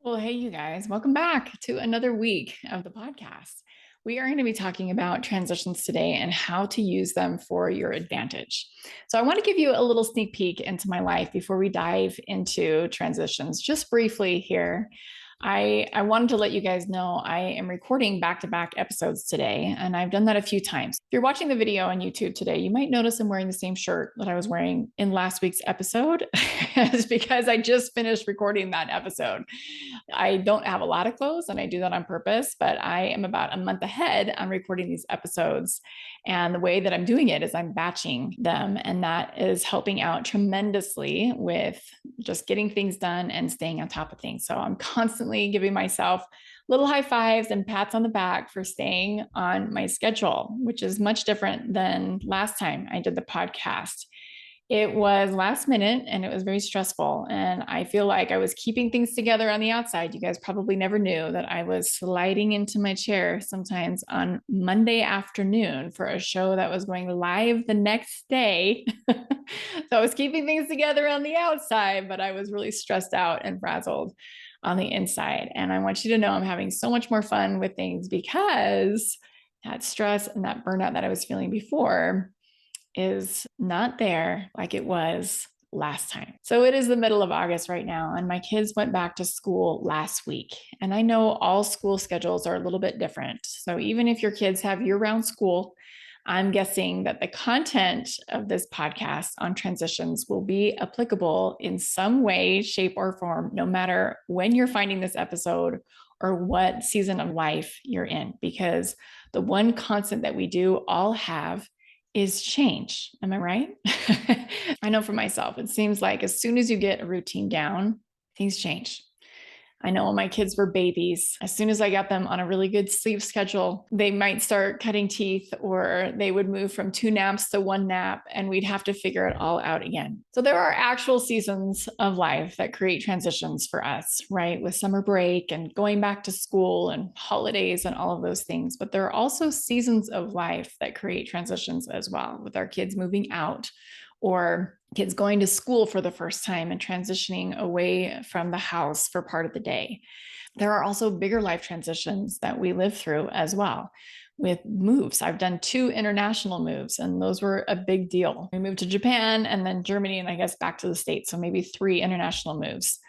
Well, hey, you guys, welcome back to another week of the podcast. We are going to be talking about transitions today and how to use them for your advantage. So, I want to give you a little sneak peek into my life before we dive into transitions, just briefly here. I wanted to let you guys know I am recording back to back episodes today, and I've done that a few times. If you're watching the video on YouTube today, you might notice I'm wearing the same shirt that I was wearing in last week's episode. It's because I just finished recording that episode. I don't have a lot of clothes and I do that on purpose, but I am about a month ahead on recording these episodes. And the way that I'm doing it is I'm batching them, and that is helping out tremendously with just getting things done and staying on top of things. So I'm constantly giving myself little high fives and pats on the back for staying on my schedule, which is much different than last time I did the podcast. It was last minute and it was very stressful. And I feel like I was keeping things together on the outside. You guys probably never knew that I was sliding into my chair sometimes on Monday afternoon for a show that was going live the next day. So I was keeping things together on the outside, but I was really stressed out and frazzled on the inside. And I want you to know I'm having so much more fun with things because that stress and that burnout that I was feeling before is not there like it was last time. So it is the middle of August right now, and my kids went back to school last week. And I know all school schedules are a little bit different. So even if your kids have year round school, I'm guessing that the content of this podcast on transitions will be applicable in some way, shape, or form, no matter when you're finding this episode or what season of life you're in, because the one constant that we do all have is change. Am I right? I know for myself, it seems like as soon as you get a routine down, things change. I know when my kids were babies, as soon as I got them on a really good sleep schedule, they might start cutting teeth or they would move from two naps to one nap, and we'd have to figure it all out again. So there are actual seasons of life that create transitions for us, right? With summer break and going back to school and holidays and all of those things. But there are also seasons of life that create transitions as well, with our kids moving out or kids going to school for the first time and transitioning away from the house for part of the day. There are also bigger life transitions that we live through as well with moves. I've done 2 international moves, and those were a big deal. We moved to Japan and then Germany, and I guess back to the States. So maybe 3 international moves.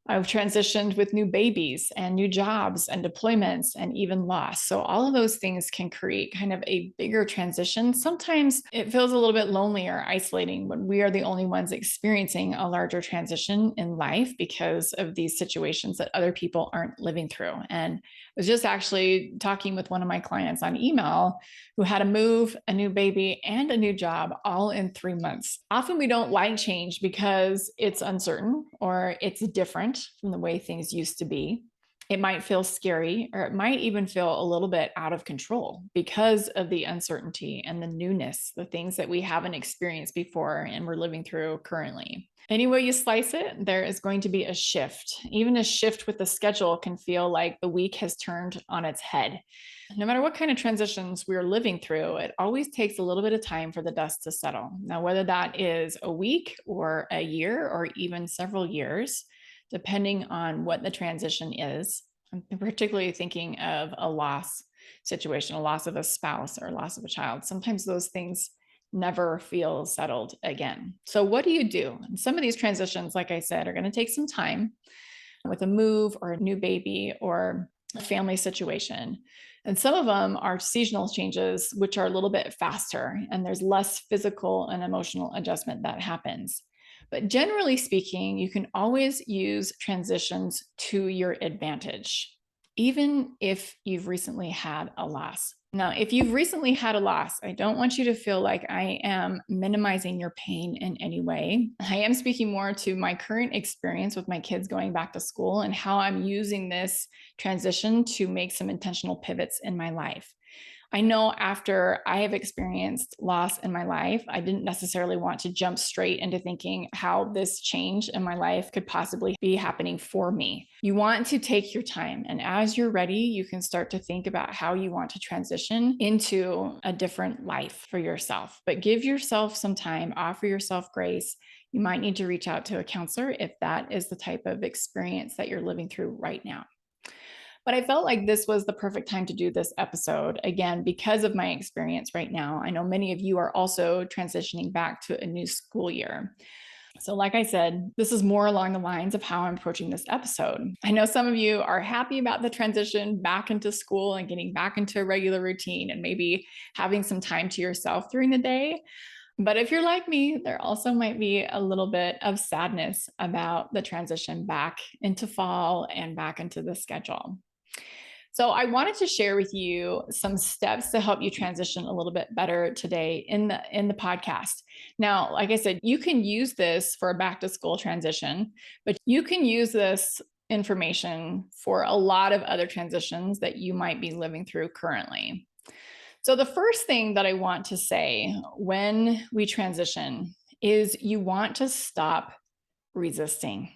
I've transitioned with new babies and new jobs and deployments and even loss. So, all of those things can create kind of a bigger transition. Sometimes it feels a little bit lonely or isolating when we are the only ones experiencing a larger transition in life because of these situations that other people aren't living through. And I was just actually talking with one of my clients on email who had a move, a new baby, and a new job all in 3 months. Often we don't like change because it's uncertain or it's different from the way things used to be. It might feel scary, or it might even feel a little bit out of control because of the uncertainty and the newness, the things that we haven't experienced before and we're living through currently. Any way you slice it, there is going to be a shift. Even a shift with the schedule can feel like the week has turned on its head. No matter what kind of transitions we're living through, it always takes a little bit of time for the dust to settle. Now, whether that is a week or a year or even several years, depending on what the transition is. I'm particularly thinking of a loss situation, a loss of a spouse or a loss of a child. Sometimes those things never feel settled again. So, what do you do? And some of these transitions, like I said, are going to take some time with a move or a new baby or a family situation. And some of them are seasonal changes, which are a little bit faster, and there's less physical and emotional adjustment that happens. But generally speaking, you can always use transitions to your advantage, even if you've recently had a loss. Now, if you've recently had a loss, I don't want you to feel like I am minimizing your pain in any way. I am speaking more to my current experience with my kids going back to school and how I'm using this transition to make some intentional pivots in my life. I know after I have experienced loss in my life, I didn't necessarily want to jump straight into thinking how this change in my life could possibly be happening for me. You want to take your time, and as you're ready, you can start to think about how you want to transition into a different life for yourself. But give yourself some time, offer yourself grace. you might need to reach out to a counselor if that is the type of experience that you're living through right now. But I felt like this was the perfect time to do this episode, again, because of my experience right now. I know many of you are also transitioning back to a new school year. So, like I said, this is more along the lines of how I'm approaching this episode. I know some of you are happy about the transition back into school and getting back into a regular routine and maybe having some time to yourself during the day. But if you're like me, there also might be a little bit of sadness about the transition back into fall and back into the schedule. So I wanted to share with you some steps to help you transition a little bit better today in the podcast. Now, like I said, you can use this for a back to school transition, but you can use this information for a lot of other transitions that you might be living through currently. So the first thing that I want to say when we transition is you want to stop resisting.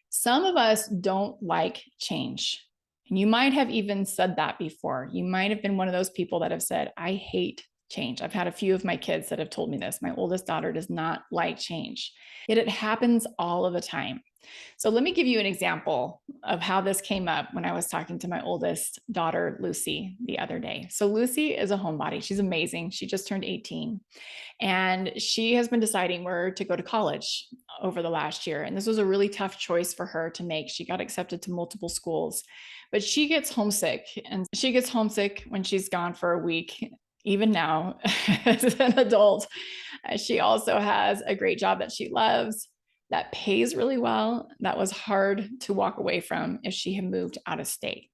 Some of us don't like change. And you might have even said that before. You might have been one of those people that have said, I hate change. I've had a few of my kids that have told me this. My oldest daughter does not like change, yet it happens all of the time. So let me give you an example of how this came up when I was talking to my oldest daughter, Lucy, the other day. So Lucy is a homebody. She's amazing. She just turned 18. And she has been deciding where to go to college over the last year. And this was a really tough choice for her to make. She got accepted to multiple schools, but she gets homesick. And she gets homesick when she's gone for a week, even now as an adult. She also has a great job that she loves, that pays really well. That was hard to walk away from if she had moved out of state.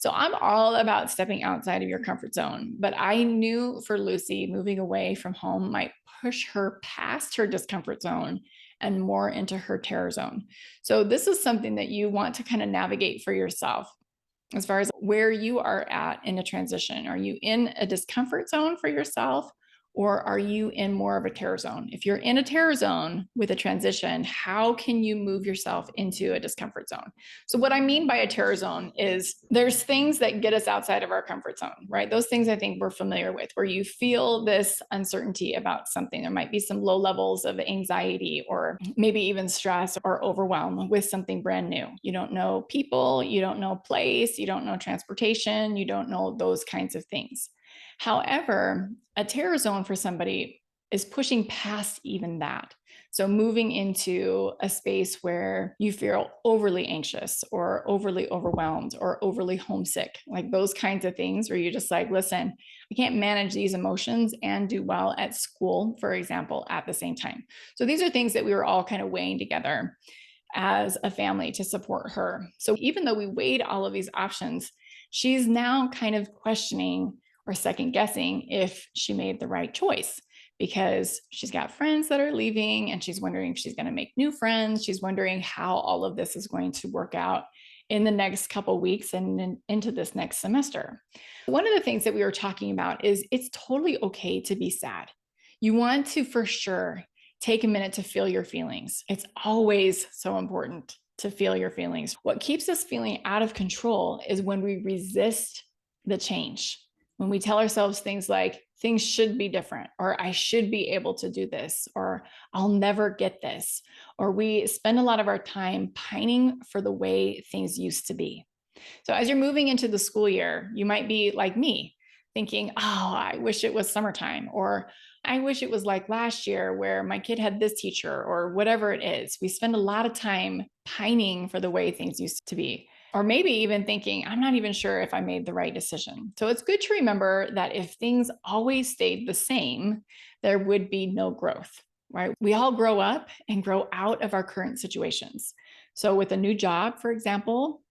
So I'm all about stepping outside of your comfort zone. But I knew for Lucy, moving away from home might push her past her discomfort zone and more into her terror zone. So this is something that you want to kind of navigate for yourself as far as where you are at in a transition. Are you in a discomfort zone for yourself? Or are you in more of a terror zone? If you're in a terror zone with a transition, how can you move yourself into a discomfort zone? So what I mean by a terror zone is there's things that get us outside of our comfort zone, right? Those things I think we're familiar with, where you feel this uncertainty about something. There might be some low levels of anxiety or maybe even stress or overwhelm with something brand new. You don't know people, you don't know place, you don't know transportation, you don't know those kinds of things. However, a terror zone for somebody is pushing past even that. So moving into a space where you feel overly anxious or overly overwhelmed or overly homesick, like those kinds of things where you're just like, listen, I can't manage these emotions and do well at school, for example, at the same time. So these are things that we were all kind of weighing together as a family to support her. So even though we weighed all of these options, she's now kind of questioning or second guessing if she made the right choice, because she's got friends that are leaving and she's wondering if she's going to make new friends. She's wondering how all of this is going to work out in the next couple of weeks and into this next semester. One of the things that we were talking about is it's totally okay to be sad. You want to, for sure, take a minute to feel your feelings. It's always so important to feel your feelings. What keeps us feeling out of control is when we resist the change. When we tell ourselves things like, things should be different, or I should be able to do this, or I'll never get this, or we spend a lot of our time pining for the way things used to be. So as you're moving into the school year, you might be like me, thinking, oh, I wish it was summertime, or I wish it was like last year where my kid had this teacher, or whatever it is. We spend a lot of time pining for the way things used to be. Or maybe even thinking, I'm not even sure if I made the right decision. So it's good to remember that if things always stayed the same, there would be no growth, right? We all grow up and grow out of our current situations. So with a new job, for example,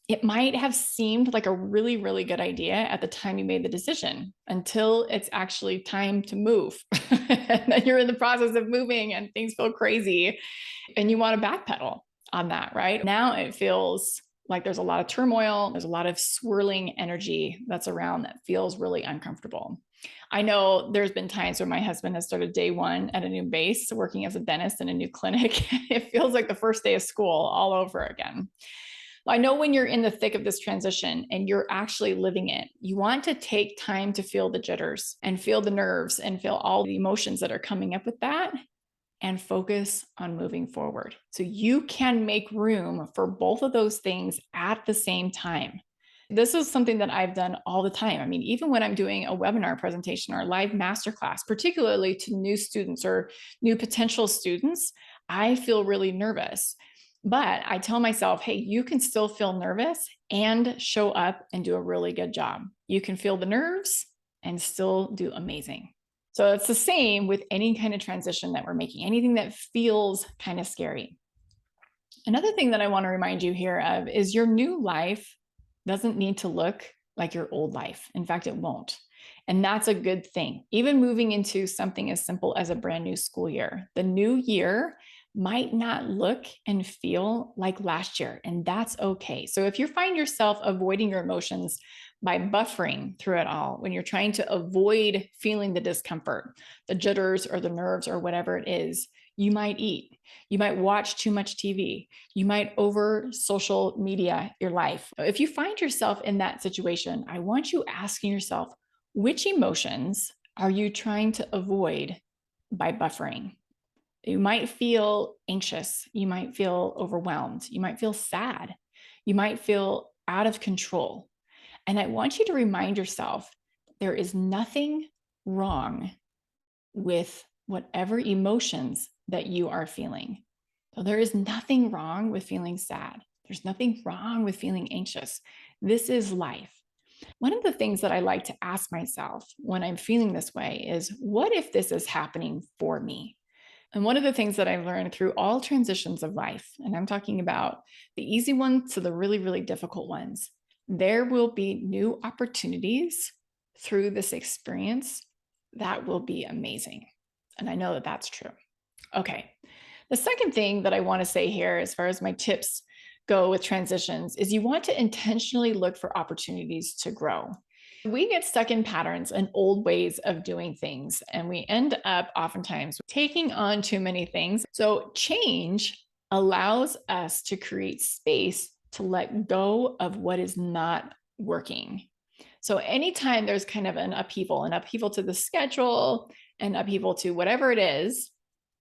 it might have seemed like a really, really good idea at the time you made the decision until it's actually time to move. And then you're in the process of moving and things feel crazy and you want to backpedal on that, right? Now it feels like there's a lot of turmoil. There's a lot of swirling energy that's around that feels really uncomfortable. I know there's been times where my husband has started day one at a new base, working as a dentist in a new clinic. It feels like the first day of school all over again. I know when you're in the thick of this transition and you're actually living it, you want to take time to feel the jitters and feel the nerves and feel all the emotions that are coming up with that. and focus on moving forward. So you can make room for both of those things at the same time. This is something that I've done all the time. I mean, even when I'm doing a webinar presentation or a live masterclass, particularly to new students or new potential students, I feel really nervous. But I tell myself, hey, you can still feel nervous and show up and do a really good job. You can feel the nerves and still do amazing. So it's the same with any kind of transition that we're making, anything that feels kind of scary. Another thing that I want to remind you here of is your new life doesn't need to look like your old life. In fact, it won't. And that's a good thing. Even moving into something as simple as a brand new school year, the new year might not look and feel like last year, and that's okay. So if you find yourself avoiding your emotions by buffering through it all, when you're trying to avoid feeling the discomfort, the jitters or the nerves or whatever it is, you might eat. You might watch too much TV. You might over social media your life. If you find yourself in that situation, I want you asking yourself, which emotions are you trying to avoid by buffering? You might feel anxious. You might feel overwhelmed. You might feel sad. You might feel out of control. And I want you to remind yourself there is nothing wrong with whatever emotions that you are feeling. So there is nothing wrong with feeling sad. There's nothing wrong with feeling anxious. This is life. One of the things that I like to ask myself when I'm feeling this way is, what if this is happening for me? And one of the things that I've learned through all transitions of life, and I'm talking about the easy ones to the really, really difficult ones, there will be new opportunities through this experience that will be amazing. And I know that that's true. Okay. The second thing that I want to say here, as far as my tips go with transitions, is you want to intentionally look for opportunities to grow. We get stuck in patterns and old ways of doing things, and we end up oftentimes taking on too many things. So, change allows us to create space to let go of what is not working. So, anytime there's kind of an upheaval to the schedule, an upheaval to whatever it is,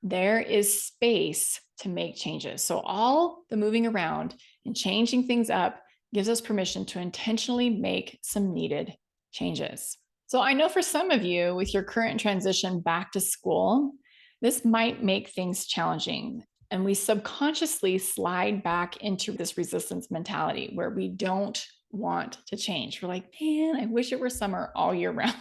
there is space to make changes. So, all the moving around and changing things up gives us permission to intentionally make some needed changes. So I know for some of you, with your current transition back to school, this might make things challenging. And we subconsciously slide back into this resistance mentality where we don't want to change. We're like, man, I wish it were summer all year round.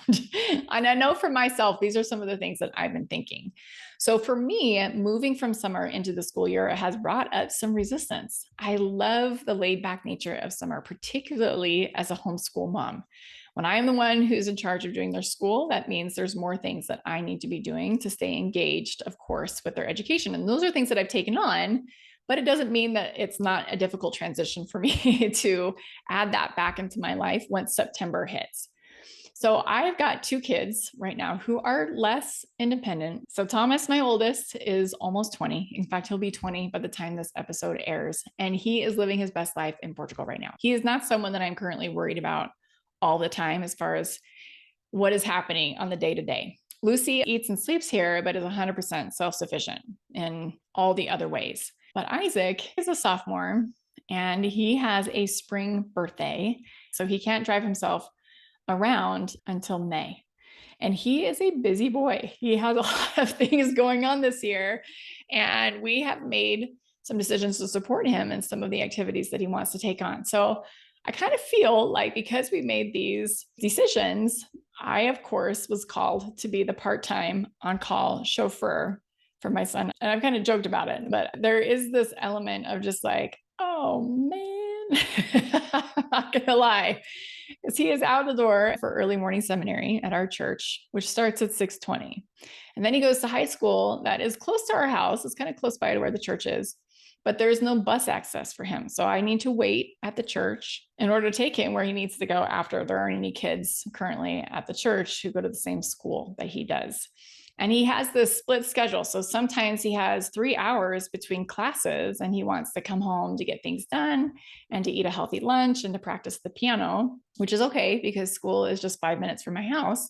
And I know for myself, these are some of the things that I've been thinking. So for me, moving from summer into the school year has brought up some resistance. I love the laid back nature of summer, particularly as a homeschool mom. When I am the one who's in charge of doing their school, that means there's more things that I need to be doing to stay engaged, of course, with their education. And those are things that I've taken on, but it doesn't mean that it's not a difficult transition for me to add that back into my life once September hits. So I've got two kids right now who are less independent. So Thomas, my oldest, is almost 20. In fact, he'll be 20 by the time this episode airs. And he is living his best life in Portugal right now. He is not someone that I'm currently worried about all the time as far as what is happening on the day to day. Lucy eats and sleeps here, but is 100% self-sufficient in all the other ways. But Isaac is a sophomore and he has a spring birthday. So he can't drive himself around until May. And he is a busy boy. He has a lot of things going on this year. And we have made some decisions to support him in some of the activities that he wants to take on. So I kind of feel like because we made these decisions, I, of course, was called to be the part-time on-call chauffeur for my son. And I've kind of joked about it, but there is this element of just like, oh man, I'm not gonna lie, because he is out the door for early morning seminary at our church, which starts at 6:20. And then he goes to high school that is close to our house. It's kind of close by to where the church is, but there's no bus access for him. So I need to wait at the church in order to take him where he needs to go after. There aren't any kids currently at the church who go to the same school that he does. And he has this split schedule. So sometimes he has 3 hours between classes and he wants to come home to get things done and to eat a healthy lunch and to practice the piano, which is okay because school is just 5 minutes from my house.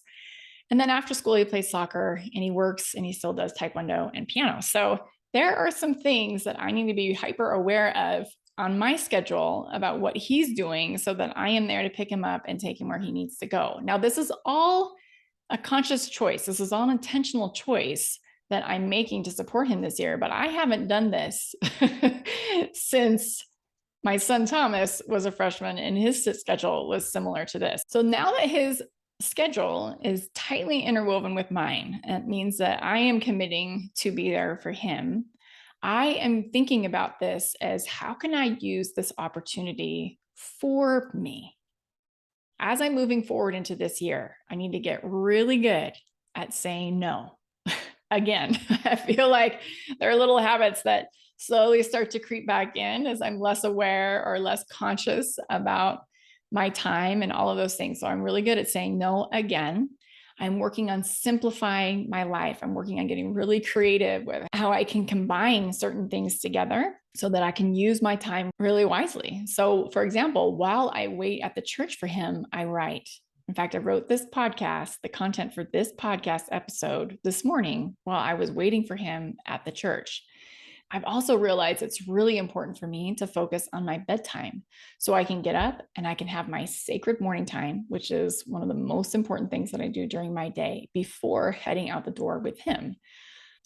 And then after school, he plays soccer and he works and he still does taekwondo and piano. So there are some things that I need to be hyper aware of on my schedule about what he's doing so that I am there to pick him up and take him where he needs to go. Now, this is all a conscious choice. This is all an intentional choice that I'm making to support him this year, but I haven't done this since my son Thomas was a freshman and his schedule was similar to this. So now that his schedule is tightly interwoven with mine, it means that I am committing to be there for him. I am thinking about this as how can I use this opportunity for me? As I'm moving forward into this year, I need to get really good at saying no. Again, I feel like there are little habits that slowly start to creep back in as I'm less aware or less conscious about my time and all of those things. So I'm really good at saying no again. I'm working on simplifying my life. I'm working on getting really creative with how I can combine certain things together so that I can use my time really wisely. So, for example, while I wait at the church for him, I write. In fact, I wrote this podcast, the content for this podcast episode this morning while I was waiting for him at the church. I've also realized it's really important for me to focus on my bedtime so I can get up and I can have my sacred morning time, which is one of the most important things that I do during my day before heading out the door with him.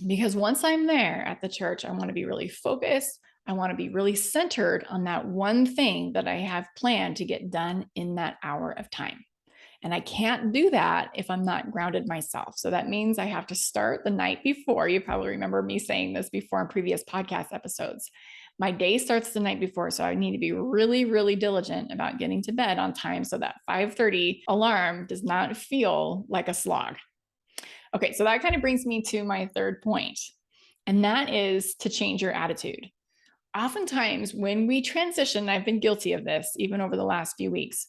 Because once I'm there at the church, I want to be really focused. I want to be really centered on that one thing that I have planned to get done in that hour of time. And I can't do that if I'm not grounded myself. So that means I have to start the night before. You probably remember me saying this before in previous podcast episodes. My day starts the night before, so I need to be really, really diligent about getting to bed on time so that 5:30 alarm does not feel like a slog. Okay, so that kind of brings me to my third point, and that is to change your attitude. Oftentimes, when we transition, I've been guilty of this even over the last few weeks.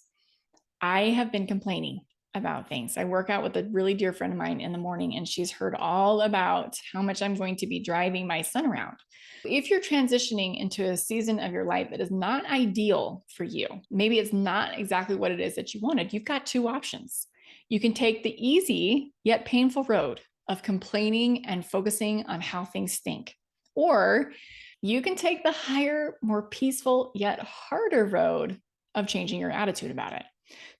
I have been complaining about things. I work out with a really dear friend of mine in the morning, and she's heard all about how much I'm going to be driving my son around. If you're transitioning into a season of your life that is not ideal for you, maybe it's not exactly what it is that you wanted, you've got two options. You can take the easy yet painful road of complaining and focusing on how things stink, or you can take the higher, more peaceful yet harder road of changing your attitude about it.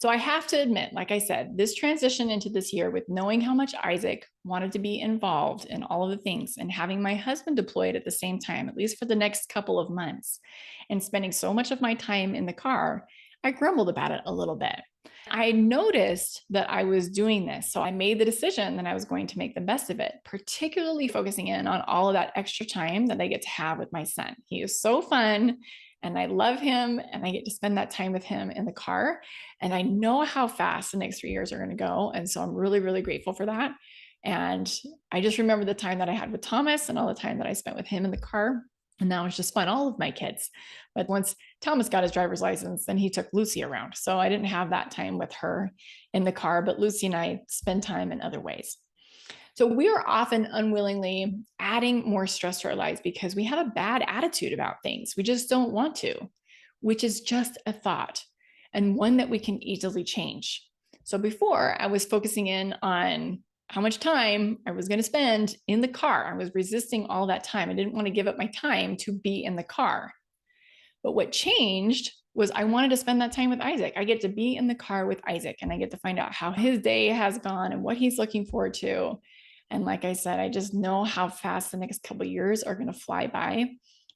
So I have to admit, like I said, this transition into this year with knowing how much Isaac wanted to be involved in all of the things and having my husband deployed at the same time, at least for the next couple of months, and spending so much of my time in the car, I grumbled about it a little bit. I noticed that I was doing this. So I made the decision that I was going to make the best of it, particularly focusing in on all of that extra time that I get to have with my son. He is so fun and I love him and I get to spend that time with him in the car. And I know how fast the next 3 years are going to go. And so I'm really, really grateful for that. And I just remember the time that I had with Thomas and all the time that I spent with him in the car. And that was just fun, all of my kids. But once Thomas got his driver's license, then he took Lucy around. So I didn't have that time with her in the car, but Lucy and I spend time in other ways. So we are often unwillingly adding more stress to our lives because we have a bad attitude about things. We just don't want to, which is just a thought and one that we can easily change. So before I was focusing in on how much time I was going to spend in the car. I was resisting all that time. I didn't want to give up my time to be in the car. But what changed was I wanted to spend that time with Isaac. I get to be in the car with Isaac and I get to find out how his day has gone and what he's looking forward to. And like I said, I just know how fast the next couple of years are going to fly by.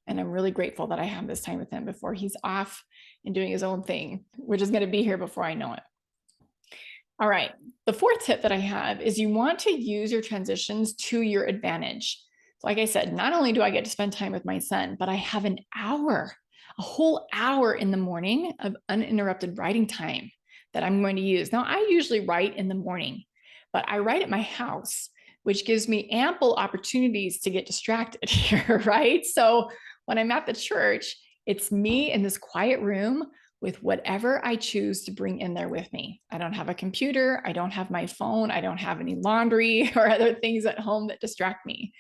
And I'm really grateful that I have this time with him before he's off and doing his own thing, which is going to be here before I know it. All right. The fourth tip that I have is you want to use your transitions to your advantage. Like I said, not only do I get to spend time with my son, but I have an hour, a whole hour in the morning of uninterrupted writing time that I'm going to use. Now, I usually write in the morning, but I write at my house, which gives me ample opportunities to get distracted here, right? So when I'm at the church, it's me in this quiet room with whatever I choose to bring in there with me. I don't have a computer. I don't have my phone. I don't have any laundry or other things at home that distract me.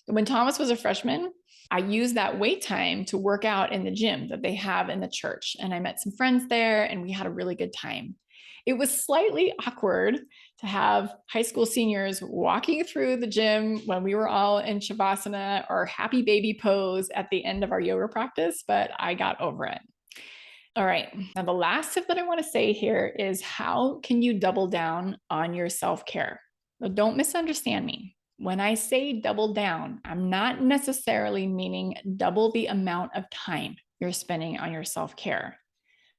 When Thomas was a freshman, I used that wait time to work out in the gym that they have in the church. And I met some friends there and we had a really good time. It was slightly awkward to have high school seniors walking through the gym when we were all in Shavasana or happy baby pose at the end of our yoga practice, but I got over it. All right. Now, the last tip that I want to say here is how can you double down on your self-care? Don't misunderstand me. When I say double down, I'm not necessarily meaning double the amount of time you're spending on your self-care.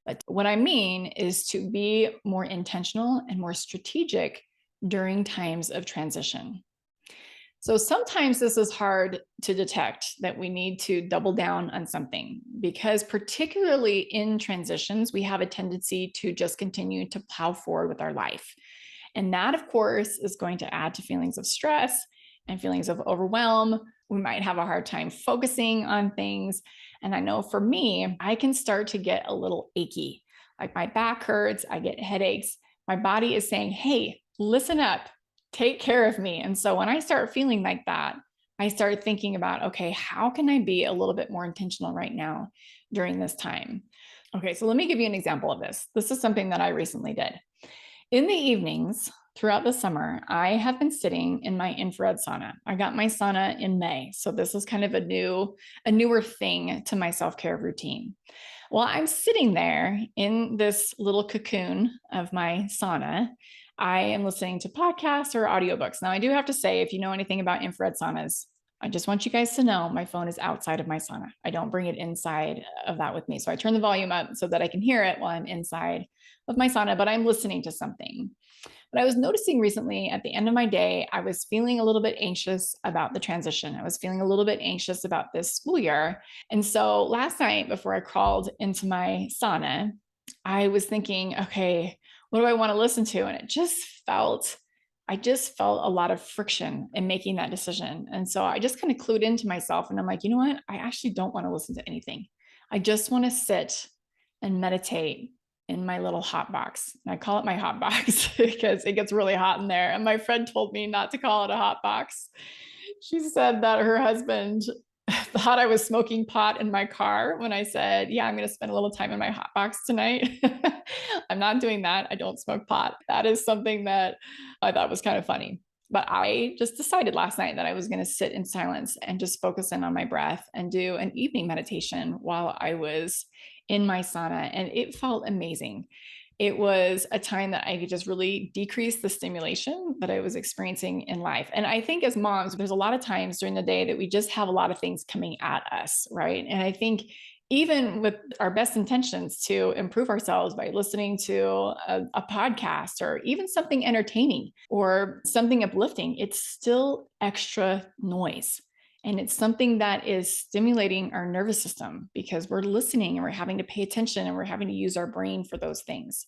But what I mean is to be more intentional and more strategic during times of transition. So sometimes this is hard to detect that we need to double down on something because, particularly in transitions, we have a tendency to just continue to plow forward with our life. And that, of course, is going to add to feelings of stress and feelings of overwhelm. We might have a hard time focusing on things. And I know for me, I can start to get a little achy. Like my back hurts, I get headaches. My body is saying, hey, listen up, take care of me. And so when I start feeling like that, I start thinking about, okay, how can I be a little bit more intentional right now during this time? Okay, so let me give you an example of this. This is something that I recently did. In the evenings throughout the summer, I have been sitting in my infrared sauna. I got my sauna in May. So this is kind of a newer thing to my self-care routine. While I'm sitting there in this little cocoon of my sauna, I am listening to podcasts or audiobooks. Now, I do have to say, if you know anything about infrared saunas, I just want you guys to know my phone is outside of my sauna. I don't bring it inside of that with me. So I turn the volume up so that I can hear it while I'm inside of my sauna, but I'm listening to something. But I was noticing recently at the end of my day, I was feeling a little bit anxious about the transition. I was feeling a little bit anxious about this school year. And so last night, before I crawled into my sauna, I was thinking, okay, what do I want to listen to? And I just felt a lot of friction in making that decision. And so I just kind of clued into myself and I'm like, you know what? I actually don't want to listen to anything. I just want to sit and meditate in my little hot box. And I call it my hot box because it gets really hot in there. And my friend told me not to call it a hot box. She said that her husband thought I was smoking pot in my car when I said, yeah, I'm going to spend a little time in my hot box tonight. I'm not doing that. I don't smoke pot. That is something that I thought was kind of funny. But I just decided last night that I was going to sit in silence and just focus in on my breath and do an evening meditation while I was in my sauna. And it felt amazing. It was a time that I could just really decrease the stimulation that I was experiencing in life. And I think as moms, there's a lot of times during the day that we just have a lot of things coming at us, right? And I think even with our best intentions to improve ourselves by listening to a podcast or even something entertaining or something uplifting, it's still extra noise. And it's something that is stimulating our nervous system because we're listening and we're having to pay attention and we're having to use our brain for those things.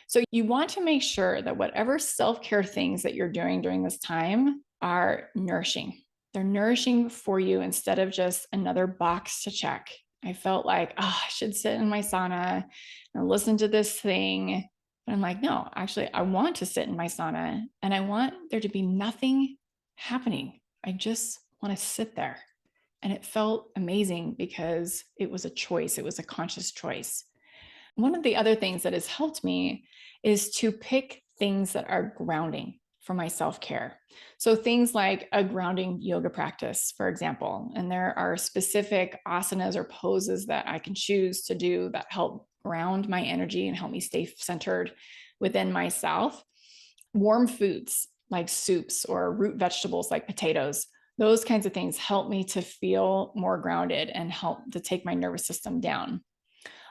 So you want to make sure that whatever self-care things that you're doing during this time are nourishing. They're nourishing for you instead of just another box to check. I felt like, oh, I should sit in my sauna and listen to this thing. But I'm like, no, actually, I want to sit in my sauna and I want there to be nothing happening. I just want to sit there. And it felt amazing because it was a choice. It was a conscious choice. One of the other things that has helped me is to pick things that are grounding for my self-care. So things like a grounding yoga practice, for example, and there are specific asanas or poses that I can choose to do that help ground my energy and help me stay centered within myself. Warm foods like soups or root vegetables like potatoes, those kinds of things help me to feel more grounded and help to take my nervous system down.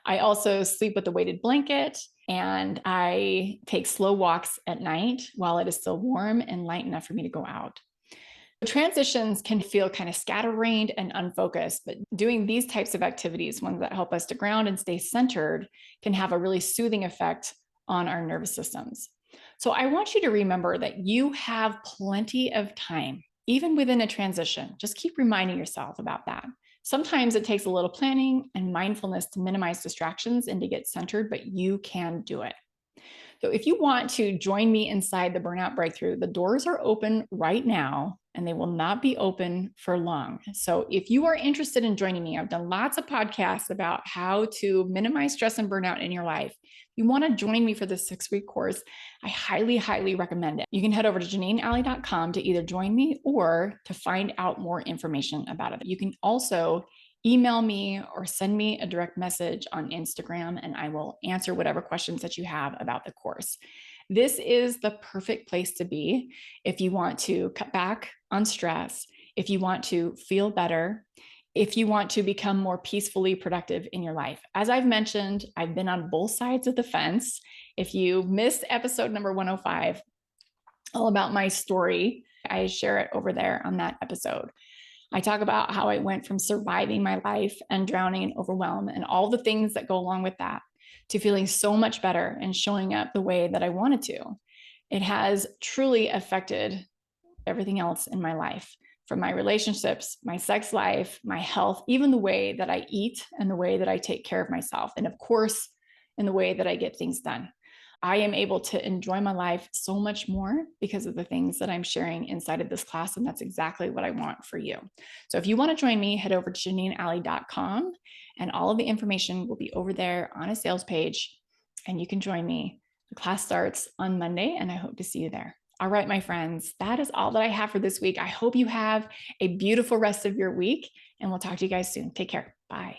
I also sleep with a weighted blanket and I take slow walks at night while it is still warm and light enough for me to go out. The transitions can feel kind of scatterbrained and unfocused, but doing these types of activities, ones that help us to ground and stay centered, can have a really soothing effect on our nervous systems. So I want you to remember that you have plenty of time, even within a transition. Just keep reminding yourself about that. Sometimes it takes a little planning and mindfulness to minimize distractions and to get centered, but you can do it. So if you want to join me inside the Burnout Breakthrough, the doors are open right now. and they will not be open for long. So if you are interested in joining me, I've done lots of podcasts about how to minimize stress and burnout in your life. If you want to join me for this 6-week course, I highly, highly recommend it. You can head over to JanineAlley.com to either join me or to find out more information about it. You can also email me or send me a direct message on Instagram, and I will answer whatever questions that you have about the course. This is the perfect place to be if you want to cut back on stress, if you want to feel better, if you want to become more peacefully productive in your life. As I've mentioned, I've been on both sides of the fence. If you missed episode number 105, all about my story, I share it over there on that episode. I talk about how I went from surviving my life and drowning in overwhelm and all the things that go along with that to feeling so much better and showing up the way that I wanted to. It has truly affected everything else in my life, from my relationships, my sex life, my health, even the way that I eat and the way that I take care of myself. And of course, in the way that I get things done. I am able to enjoy my life so much more because of the things that I'm sharing inside of this class. And that's exactly what I want for you. So if you want to join me, head over to JanineAlley.com, and all of the information will be over there on a sales page, and you can join me. The class starts on Monday, and I hope to see you there. All right, my friends, that is all that I have for this week. I hope you have a beautiful rest of your week, and we'll talk to you guys soon. Take care. Bye.